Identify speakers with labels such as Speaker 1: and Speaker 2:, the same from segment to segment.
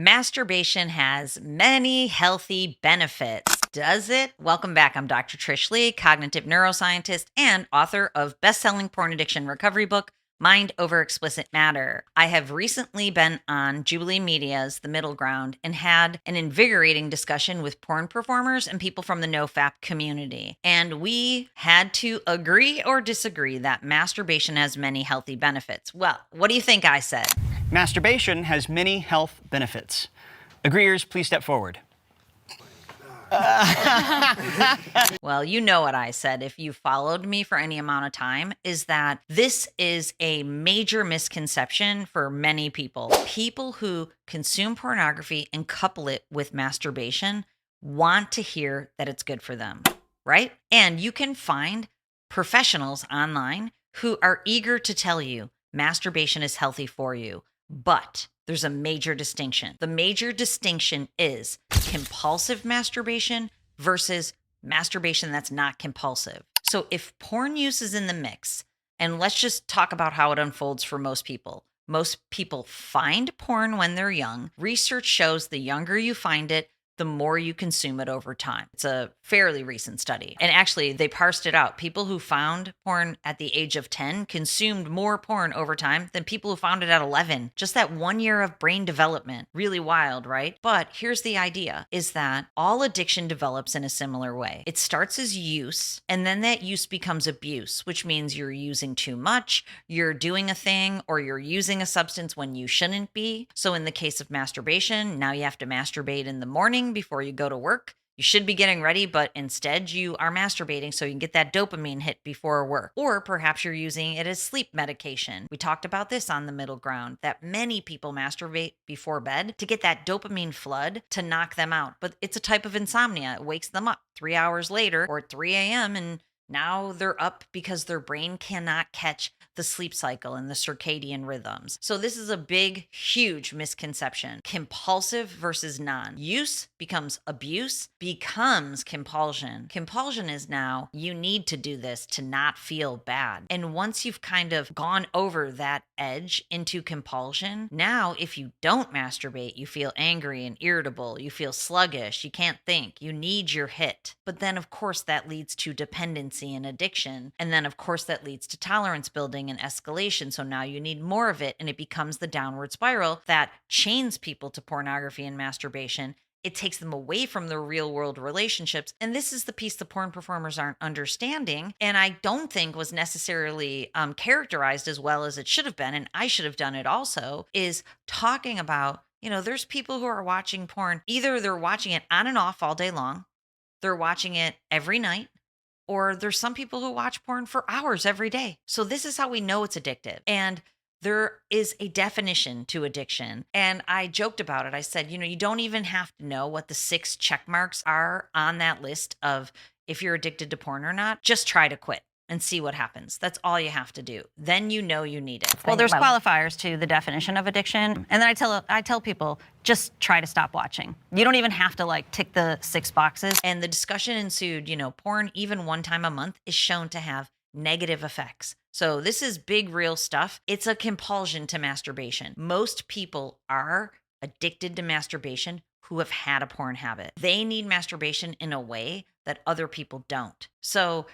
Speaker 1: Masturbation has many healthy benefits. Does it? Welcome back. I'm Dr. Trish Leigh, cognitive neuroscientist and author of best-selling porn addiction recovery book, Mind Over Explicit Matter. I have recently been on Jubilee Media's The Middle Ground and had an invigorating discussion with porn performers and people from the nofap community. And we had to agree or disagree that masturbation has many healthy benefits. Well, what do you think I said?
Speaker 2: Masturbation has many health benefits. Agreeers, please step forward.
Speaker 1: Well, you know what I said if you followed me for any amount of time, is that this is a major misconception for many people. People who consume pornography and couple it with masturbation want to hear that it's good for them, right? And you can find professionals online who are eager to tell you masturbation is healthy for you. But there's a major distinction. The major distinction is compulsive masturbation versus masturbation that's not compulsive. So if porn use is in the mix, and let's just talk about how it unfolds for most people. Most people find porn when they're young. Research shows the younger you find it, the more you consume it over time. It's a fairly recent study. And actually, they parsed it out. People who found porn at the age of 10 consumed more porn over time than people who found it at 11. Just that 1 year of brain development. Really wild, right? But here's the idea, is that all addiction develops in a similar way. It starts as use, and then that use becomes abuse, which means you're using too much, you're doing a thing, or you're using a substance when you shouldn't be. So in the case of masturbation, now you have to masturbate in the morning before you go to work. You should be getting ready, but instead you are masturbating so you can get that dopamine hit before work. Or perhaps you're using it as sleep medication. We talked about this on The Middle Ground, that many people masturbate before bed to get that dopamine flood to knock them out. But it's a type of insomnia. It wakes them up 3 hours later or at 3 a.m. and now they're up because their brain cannot catch the sleep cycle and the circadian rhythms. So this is a big, huge misconception. Compulsive versus non. Use becomes abuse, becomes compulsion. Compulsion is now, you need to do this to not feel bad. And once you've kind of gone over that edge into compulsion, now if you don't masturbate, you feel angry and irritable, you feel sluggish, you can't think, you need your hit. But then of course that leads to dependency and addiction. And then of course that leads to tolerance building and escalation. So now you need more of it, and it becomes the downward spiral that chains people to pornography and masturbation. It takes them away from their real world relationships. And this is the piece the porn performers aren't understanding. And I don't think was necessarily characterized as well as it should have been. And I should have done it also, is talking about, there's people who are watching porn. Either they're watching it on and off all day long, they're watching it every night, or there's some people who watch porn for hours every day. So this is how we know it's addictive. And there is a definition to addiction. And I joked about it. I said, you don't even have to know what the 6 check marks are on that list of if you're addicted to porn or not. Just try to quit and see what happens. That's all you have to do. Then you know you need it.
Speaker 3: Well, there's qualifiers to the definition of addiction. And then I tell people, just try to stop watching. You don't even have to tick the 6 boxes.
Speaker 1: And the discussion ensued, porn, even one time a month, is shown to have negative effects. So this is big, real stuff. It's a compulsion to masturbation. Most people are addicted to masturbation who have had a porn habit. They need masturbation in a way that other people don't. So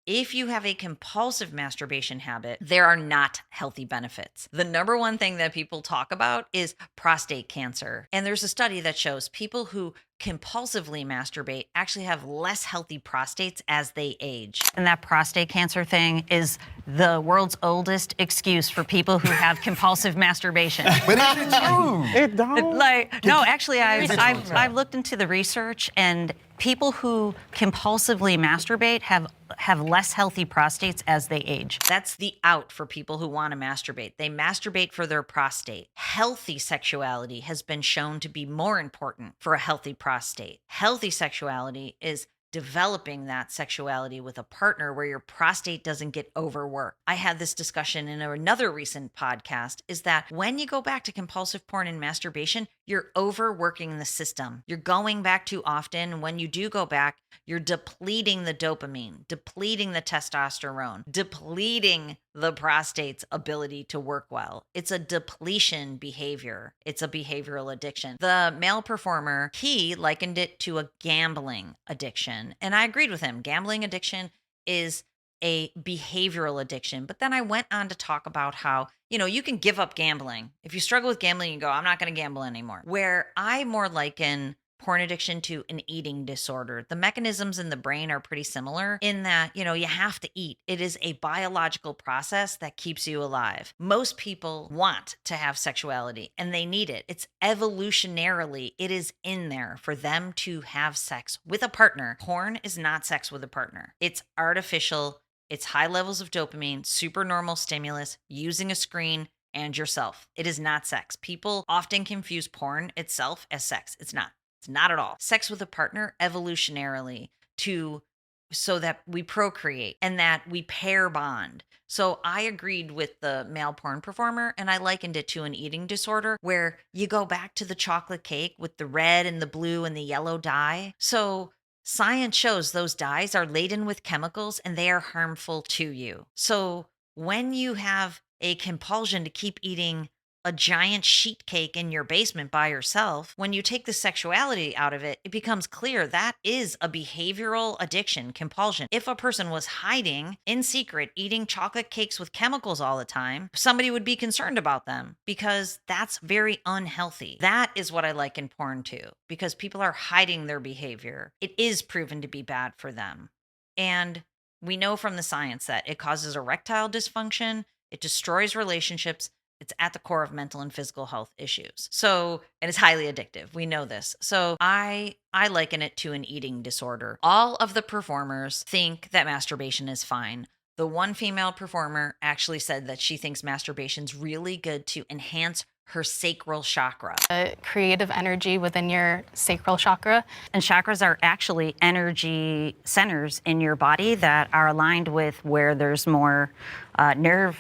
Speaker 1: if you have a compulsive masturbation habit, there are not healthy benefits. The number one thing that people talk about is prostate cancer. And there's a study that shows people who compulsively masturbate actually have less healthy prostates as they age.
Speaker 3: And that prostate cancer thing is the world's oldest excuse for people who have compulsive masturbation.
Speaker 4: But is it true?
Speaker 5: It don't.
Speaker 3: No, actually, I've looked into the research, and people who compulsively masturbate have less healthy prostates as they age.
Speaker 1: That's the out for people who want to masturbate. They masturbate for their prostate. Healthy sexuality has been shown to be more important for a healthy prostate. Healthy sexuality is developing that sexuality with a partner where your prostate doesn't get overworked. I had this discussion in another recent podcast, is that when you go back to compulsive porn and masturbation, You're overworking the system. You're going back too often. When you do go back, you're depleting the dopamine, depleting the testosterone, depleting the prostate's ability to work well. It's a depletion behavior. It's a behavioral addiction. The male performer, he likened it to a gambling addiction. And I agreed with him. Gambling addiction is a behavioral addiction. But then I went on to talk about how, you can give up gambling. If you struggle with gambling, you go, I'm not going to gamble anymore. Where I more liken porn addiction to an eating disorder. The mechanisms in the brain are pretty similar in that, you have to eat. It is a biological process that keeps you alive. Most people want to have sexuality and they need it. It's evolutionarily, it is in there for them to have sex with a partner. Porn is not sex with a partner. It's artificial. It's high levels of dopamine, super normal stimulus, using a screen and yourself. It is not sex. People often confuse porn itself as sex. It's not. It's not at all. Sex with a partner evolutionarily so that we procreate and that we pair bond. So I agreed with the male porn performer and I likened it to an eating disorder where you go back to the chocolate cake with the red and the blue and the yellow dye. So science shows those dyes are laden with chemicals and they are harmful to you. So when you have a compulsion to keep eating a giant sheet cake in your basement by yourself, when you take the sexuality out of it, it becomes clear that is a behavioral addiction, compulsion. If a person was hiding in secret, eating chocolate cakes with chemicals all the time, somebody would be concerned about them because that's very unhealthy. That is what I liken porn to, because people are hiding their behavior. It is proven to be bad for them. And we know from the science that it causes erectile dysfunction, it destroys relationships, it's at the core of mental and physical health issues. So, and it's highly addictive. We know this. So I liken it to an eating disorder. All of the performers think that masturbation is fine. The one female performer actually said that she thinks masturbation's really good to enhance her sacral chakra.
Speaker 4: Creative energy within your sacral chakra.
Speaker 3: And chakras are actually energy centers in your body that are aligned with where there's more nerve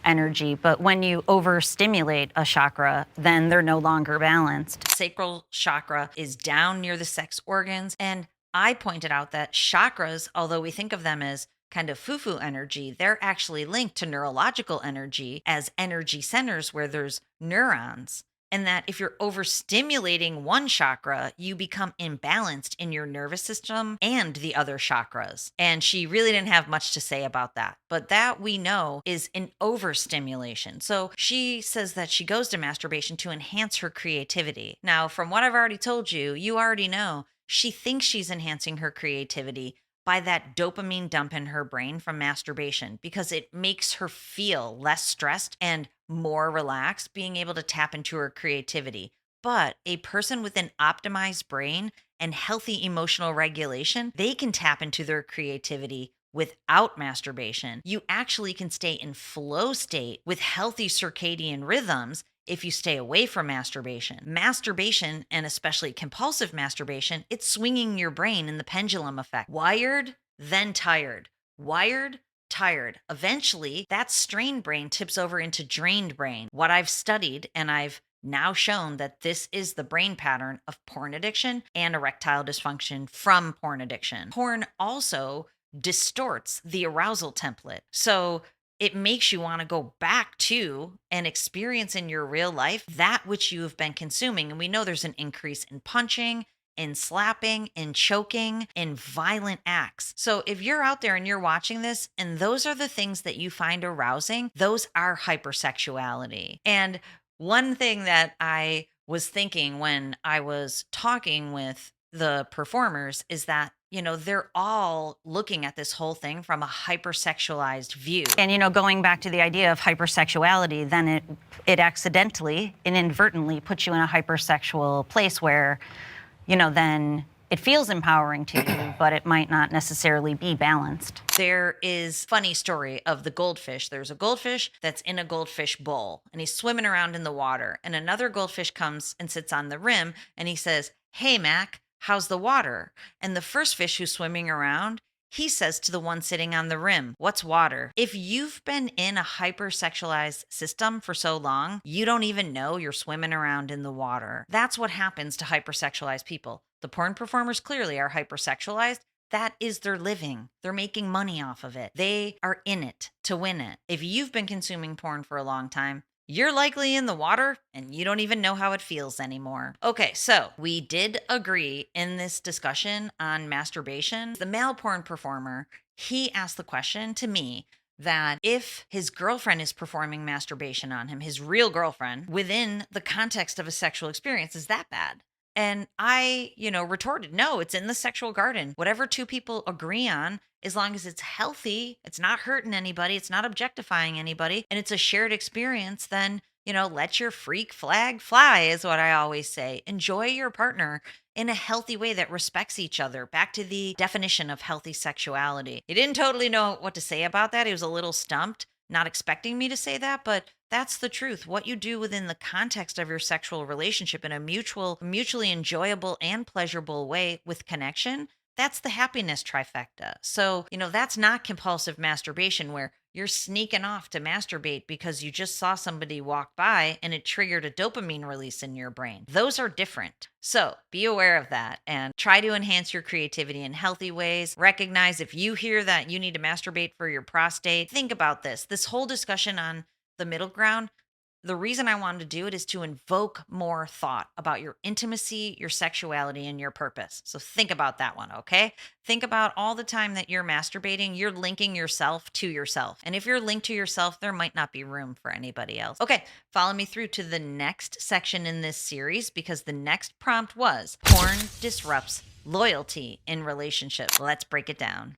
Speaker 3: energy, but when you overstimulate a chakra, then they're no longer balanced.
Speaker 1: Sacral chakra is down near the sex organs, and I pointed out that chakras, although we think of them as kind of foo-foo energy, they're actually linked to neurological energy as energy centers where there's neurons. And that if you're overstimulating one chakra, you become imbalanced in your nervous system and the other chakras. And she really didn't have much to say about that. But that we know is an overstimulation. So she says that she goes to masturbation to enhance her creativity. Now, from what I've already told you, you already know she thinks she's enhancing her creativity by that dopamine dump in her brain from masturbation because it makes her feel less stressed and more relaxed, being able to tap into her creativity. But a person with an optimized brain and healthy emotional regulation, they can tap into their creativity without masturbation. You actually can stay in flow state with healthy circadian rhythms if you stay away from masturbation. Masturbation, and especially compulsive masturbation, it's swinging your brain in the pendulum effect. Wired, then tired. Wired, tired. Eventually, that strained brain tips over into drained brain. What I've studied, and I've now shown that this is the brain pattern of porn addiction and erectile dysfunction from porn addiction. Porn also distorts the arousal template. So it makes you want to go back to and experience in your real life that which you have been consuming. And we know there's an increase in punching, in slapping, in choking, in violent acts. So if you're out there and you're watching this and those are the things that you find arousing, those are hypersexuality. And one thing that I was thinking when I was talking with the performers is that they're all looking at this whole thing from a hypersexualized view.
Speaker 3: And, going back to the idea of hypersexuality, then it accidentally and inadvertently puts you in a hypersexual place where, then it feels empowering to you, but it might not necessarily be balanced.
Speaker 1: There is a funny story of the goldfish. There's a goldfish that's in a goldfish bowl, and he's swimming around in the water. And another goldfish comes and sits on the rim, and he says, "Hey, Mac, how's the water?" And the first fish who's swimming around, He says to the one sitting on the rim, "What's water?" If you've been in a hypersexualized system for so long, you don't even know you're swimming around in the water. That's what happens to hypersexualized people. The porn performers clearly are hypersexualized. That is their living. They're making money off of it. They are in it to win it. If you've been consuming porn for a long time, you're likely in the water and you don't even know how it feels anymore. Okay, so we did agree in this discussion on masturbation. The male porn performer, he asked the question to me that if his girlfriend is performing masturbation on him, his real girlfriend, within the context of a sexual experience, is that bad? And I, retorted, no, it's in the sexual garden. Whatever two people agree on, as long as it's healthy, it's not hurting anybody, it's not objectifying anybody, and it's a shared experience, then, let your freak flag fly, is what I always say. Enjoy your partner in a healthy way that respects each other. Back to the definition of healthy sexuality. He didn't totally know what to say about that. He was a little stumped, not expecting me to say that, but that's the truth. What you do within the context of your sexual relationship in a mutually enjoyable and pleasurable way with connection, that's the happiness trifecta. So, that's not compulsive masturbation where you're sneaking off to masturbate because you just saw somebody walk by and it triggered a dopamine release in your brain. Those are different. So be aware of that and try to enhance your creativity in healthy ways. Recognize if you hear that you need to masturbate for your prostate, think about this. This whole discussion on the middle ground, the reason I wanted to do it is to invoke more thought about your intimacy, your sexuality, and your purpose. So think about that one, okay? Think about all the time that you're masturbating, you're linking yourself to yourself. And if you're linked to yourself, there might not be room for anybody else. Okay, follow me through to the next section in this series because the next prompt was porn disrupts loyalty in relationships. Let's break it down.